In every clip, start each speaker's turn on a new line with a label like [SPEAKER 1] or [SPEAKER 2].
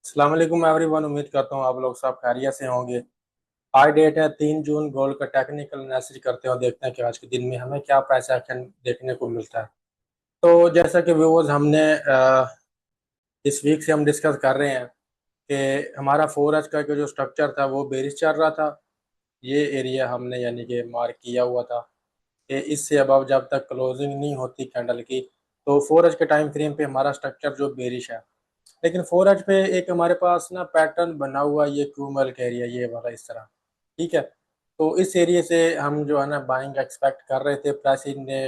[SPEAKER 1] अस्सलाम वालेकुम एवरीवन। उम्मीद करता हूँ आप लोग सब खैरियत से होंगे। आज डेट है 3 जून। गोल्ड का टेक्निकल एनालिसिस करते हैं और देखते हैं कि आज के दिन में हमें क्या प्राइस एक्शन देखने को मिलता है। तो जैसा कि व्यूअर्स हमने इस वीक से हम डिस्कस कर रहे हैं कि हमारा 4H का जो स्ट्रक्चर था वो बेरिश चल रहा था। ये एरिया हमने यानी कि मार्क किया हुआ था कि इससे अबव जब तक क्लोजिंग नहीं होती कैंडल की, तो 4H के टाइम फ्रेम पे हमारा स्ट्रक्चर जो बेरिश है। लेकिन 4H पे एक हमारे पास ना पैटर्न बना हुआ, ये क्यूमल का एरिया ये वाला इस तरह। ठीक है। तो इस एरिया से हम जो है ना बाइंग एक्सपेक्ट कर रहे थे। प्राइसिंग ने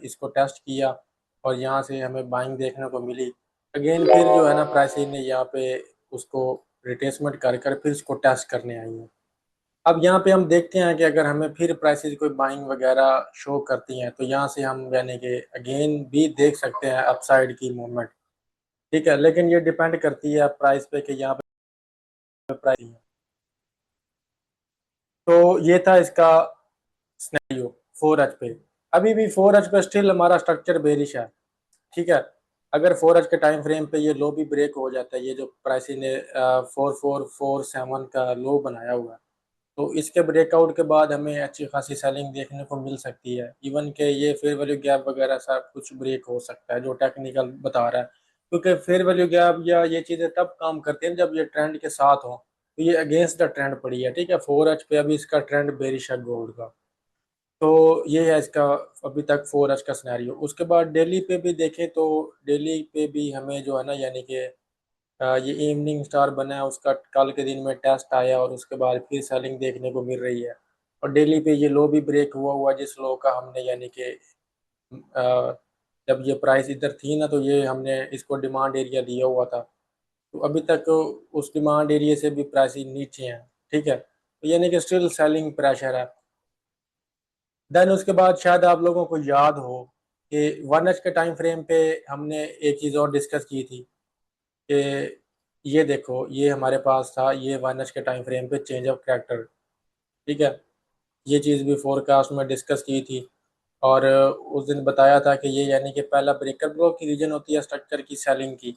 [SPEAKER 1] इसको टेस्ट किया और यहाँ से हमें बाइंग देखने को मिली। अगेन फिर जो है ना प्राइसिंग ने यहाँ पे उसको रिट्रेसमेंट कर कर फिर इसको टेस्ट करने आई है। अब यहाँ पे हम देखते हैं कि अगर हमें फिर प्राइसेस कोई बाइंग वगैरह शो करती हैं तो यहाँ से हम यानी कि अगेन भी देख सकते हैं अपसाइड की मूवमेंट। ठीक है, लेकिन ये डिपेंड करती है प्राइस पे कि यहाँ पे प्राइस है। तो ये था इसका सिनेरियो 4H पे। अभी भी 4H पे स्टिल हमारा स्ट्रक्चर बेरिश है। ठीक है। अगर 4H के टाइम फ्रेम पे ये लो भी ब्रेक हो जाता है, ये जो प्राइस ने 4447 का लो बनाया हुआ है, तो इसके ब्रेकआउट के बाद हमें अच्छी खासी सेलिंग देखने को मिल सकती है। इवन के ये फेयर वैल्यू गैप वगैरह सब कुछ ब्रेक हो सकता है जो टेक्निकल बता रहा है। क्योंकि फेयर वैल्यू गैप या ये चीज़ें तब काम करती हैं जब ये ट्रेंड के साथ हो। तो ये अगेंस्ट द ट्रेंड पड़ी है। ठीक है, 4H पे अभी इसका ट्रेंड बेरिश है गोल्ड का। तो ये है इसका अभी तक 4H का सिनेरियो। उसके बाद डेली पे भी देखें तो डेली पे भी हमें जो है ना यानी कि ये इवनिंग स्टार बना है, उसका कल के दिन में टेस्ट आया और उसके बाद फिर सेलिंग देखने को मिल रही है। और डेली पे ये लो भी ब्रेक हुआ हुआ, जिस लो का हमने यानी कि जब ये प्राइस इधर थी ना तो ये हमने इसको डिमांड एरिया दिया हुआ था। तो अभी तक उस डिमांड एरिया से भी प्राइस नीचे हैं। ठीक है, तो यानी कि स्टिल सेलिंग प्रेशर है। देन उसके बाद शायद आप लोगों को याद हो कि 1H के टाइम फ्रेम पे हमने एक चीज़ और डिस्कस की थी कि ये देखो ये हमारे पास था, ये 1H के टाइम फ्रेम पे चेंज ऑफ कैरेक्टर। ठीक है, ये चीज़ भी फोरकास्ट में डिस्कस की थी। और उस दिन बताया था कि ये यानी कि पहला ब्रेकर ब्लॉक की रीजन होती है स्ट्रक्चर की सेलिंग की।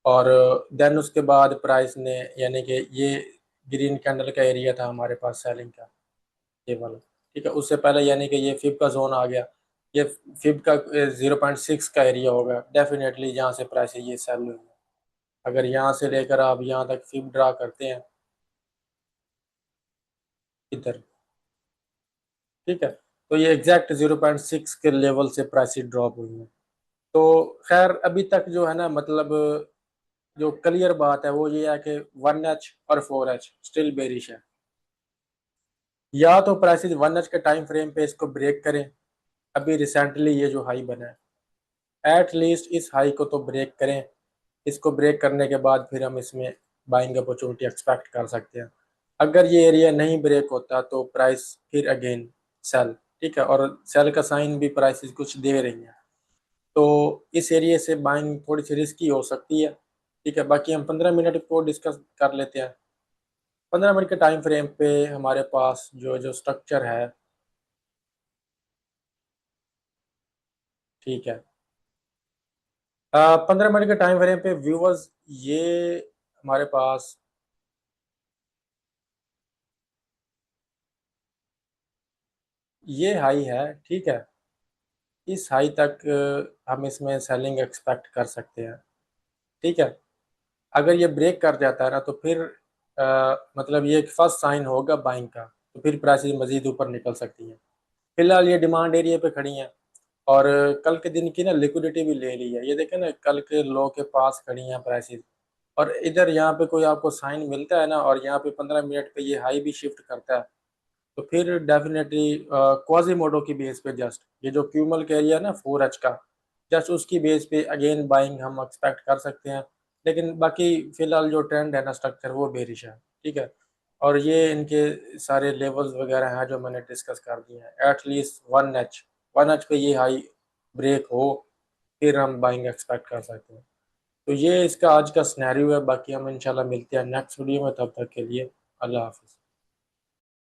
[SPEAKER 1] और देन उसके बाद प्राइस ने यानी कि ये ग्रीन कैंडल का एरिया था हमारे पास सेलिंग का, ये वाला। ठीक है, उससे पहले यानी कि ये फिब का जोन आ गया। ये फिब का 0.6 का एरिया होगा डेफिनेटली, जहाँ से प्राइस ये सेल हुई है। अगर यहाँ से लेकर आप यहाँ तक फिब ड्रा करते हैं इधर। ठीक है, तो ये एग्जैक्ट 0.6 के लेवल से प्राइस ड्रॉप हुई है। तो खैर अभी तक जो है ना मतलब जो क्लियर बात है वो ये है कि 1H और 4H स्टिल बेरिश है। या तो प्राइसेस 1H के टाइम फ्रेम पे इसको ब्रेक करें। अभी रिसेंटली ये जो हाई बना है, एट लीस्ट इस हाई को तो ब्रेक करें। इसको ब्रेक करने के बाद फिर हम इसमें बाइंग अपॉर्चुनिटी एक्सपेक्ट कर सकते हैं। अगर ये एरिया नहीं ब्रेक होता तो प्राइस फिर अगेन सेल। ठीक है, और सेल का साइन भी प्राइसेस कुछ दे रही हैं। तो इस एरिया से बाइंग थोड़ी सी रिस्की हो सकती है। ठीक है, बाकी हम 15 मिनट को डिस्कस कर लेते हैं। 15 मिनट के टाइम फ्रेम पे हमारे पास जो जो स्ट्रक्चर है। ठीक है, 15 मिनट के टाइम फ्रेम पे व्यूअर्स ये हमारे पास ये हाई है। ठीक है, इस हाई तक हम इसमें सेलिंग एक्सपेक्ट कर सकते हैं। ठीक है, अगर ये ब्रेक कर जाता है ना तो फिर मतलब ये एक फर्स्ट साइन होगा बाइंग का। तो फिर प्राइसेस मजीद ऊपर निकल सकती हैं। फिलहाल ये डिमांड एरिया पे खड़ी हैं। और कल के दिन की ना लिक्विडिटी भी ले ली है। ये देखें ना कल के लो के पास खड़ी हैं प्राइसेस। और इधर यहाँ पे कोई आपको साइन मिलता है ना और यहाँ पे 15 मिनट पे ये हाई भी शिफ्ट करता है, तो फिर डेफिनेटली क्वाजीमोडो की बेस पे जस्ट ये जो क्यूमल का एरिया है ना 4H का, जस्ट उसकी बेस पे अगेन बाइंग हम एक्सपेक्ट कर सकते हैं। लेकिन बाकी फिलहाल जो ट्रेंड है ना स्ट्रक्चर वो बेरिश है। ठीक है, और ये इनके सारे लेवल्स वगैरह हैं जो मैंने डिस्कस कर दिए हैं। एटलीस्ट 1H पे ये हाई ब्रेक हो फिर हम बाइंग एक्सपेक्ट कर सकते हैं। तो ये इसका आज का सिनेरियो है। बाकी हम इंशाल्लाह मिलते हैं नेक्स्ट वीडियो में, तब तक के लिए अल्लाह हाफिज़।